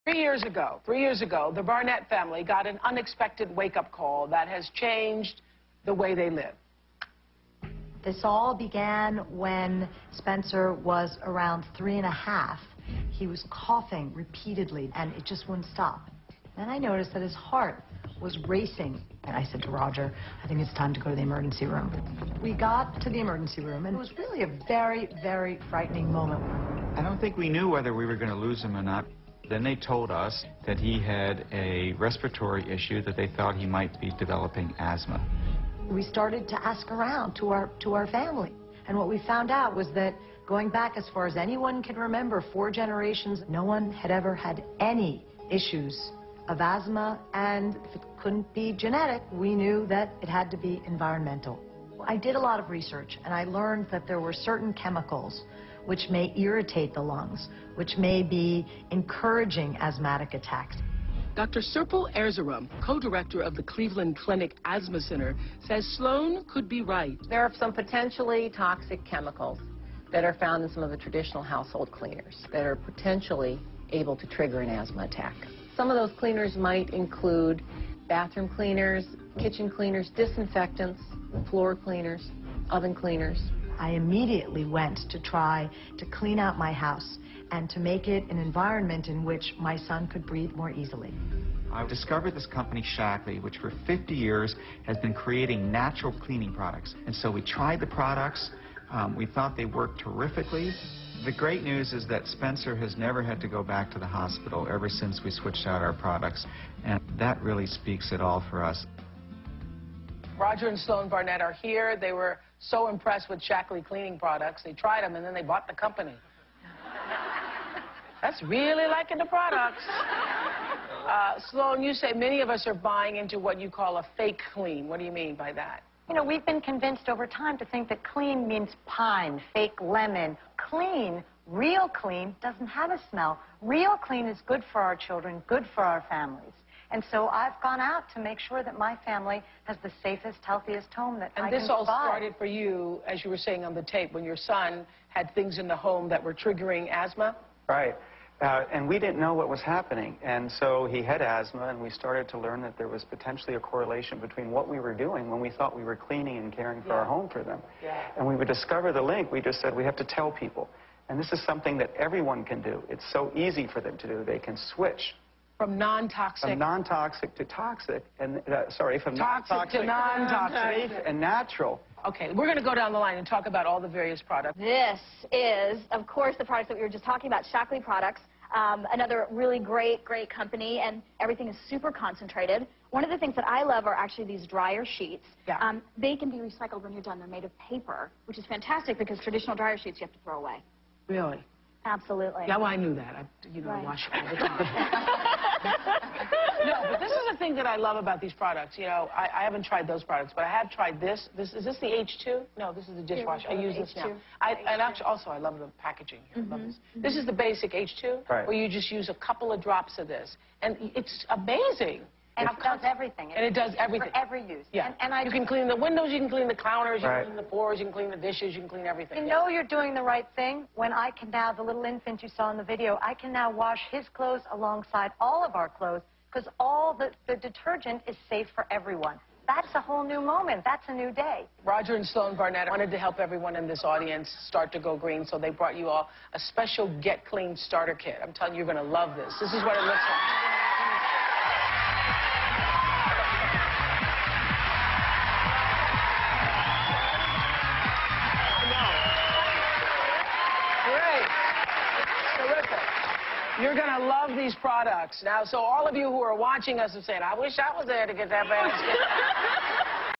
3 years ago, the Barnett family got an unexpected wake-up call that has changed the way they live. This all began when Spencer was around 3½. He was coughing repeatedly, and it just wouldn't stop. Then I noticed that his heart was racing. And I said to Roger, I think it's time to go to the emergency room. We got to the emergency room, and it was really a very, very frightening moment. I don't think we knew whether we were going to lose him or not. Then they told us that he had a respiratory issue, that they thought he might be developing asthma. We started to ask around to our family, and what we found out was that going back as far as anyone can remember, 4 generations, no one had ever had any issues of asthma, and if it couldn't be genetic, we knew that it had to be environmental. I did a lot of research, and I learned that there were certain chemicals which may irritate the lungs, which may be encouraging asthmatic attacks. Dr. Serpil Erzurum, co-director of the Cleveland Clinic Asthma Center, says Sloan could be right. There are some potentially toxic chemicals that are found in some of the traditional household cleaners that are potentially able to trigger an asthma attack. Some of those cleaners might include bathroom cleaners, kitchen cleaners, disinfectants, floor cleaners, oven cleaners. I immediately went to try to clean out my house and to make it an environment in which my son could breathe more easily. I discovered this company, Shaklee, which for 50 years has been creating natural cleaning products. And so we tried the products. We thought they worked terrifically. The great news is that Spencer has never had to go back to the hospital ever since we switched out our products. And that really speaks it all for us. Roger and Sloan Barnett are here. They were so impressed with Shaklee cleaning products. They tried them, and then they bought the company. That's really liking the products. Sloan, you say many of us are buying into what you call a fake clean. What do you mean by that? You know, we've been convinced over time to think that clean means pine, fake lemon. Clean, real clean, doesn't have a smell. Real clean is good for our children, good for our families. And so I've gone out to make sure that my family has the safest, healthiest home that I can provide. And this all started for you, as you were saying on the tape, when your son had things in the home that were triggering asthma? Right. And we didn't know what was happening. And so he had asthma, and we started to learn that there was potentially a correlation between what we were doing when we thought we were cleaning and caring for our home for them. And we would discover the link. We just said, we have to tell people. And this is something that everyone can do. It's so easy for them to do. They can switch. From non-toxic. From non-toxic to toxic, and from toxic to non-toxic. Safe and natural. Okay, we're going to go down the line and talk about all the various products. This is, of course, the products that we were just talking about, Shaklee products. Another really great company, and everything is super concentrated. One of the things that I love are actually these dryer sheets. Yeah. They can be recycled when you're done. They're made of paper, which is fantastic because traditional dryer sheets you have to throw away. Really? Absolutely. Yeah, well, I knew that. I wash it all the time. No, but this is the thing that I love about these products. You know, I haven't tried those products, but I have tried this. Is this the H2? No, this is the dishwasher. I use this now. And actually, also, I love the packaging here. I love this. This is the basic H2, right, where you just use a couple of drops of this. And it's amazing. And it does everything. And it does everything. For every use. Yeah. And you can clean the windows, you can clean the counters, you can clean the floors, you can clean the dishes, you can clean everything. You know you're doing the right thing when I can now, the little infant you saw in the video, I can now wash his clothes alongside all of our clothes because all the detergent is safe for everyone. That's a whole new moment. That's a new day. Roger and Sloan Barnett wanted to help everyone in this audience start to go green, so they brought you all a special Get Clean starter kit. I'm telling you, you're going to love this. This is what it looks like. You're going to love these products. Now, so all of you who are watching us are saying, I wish I was there to get that basket.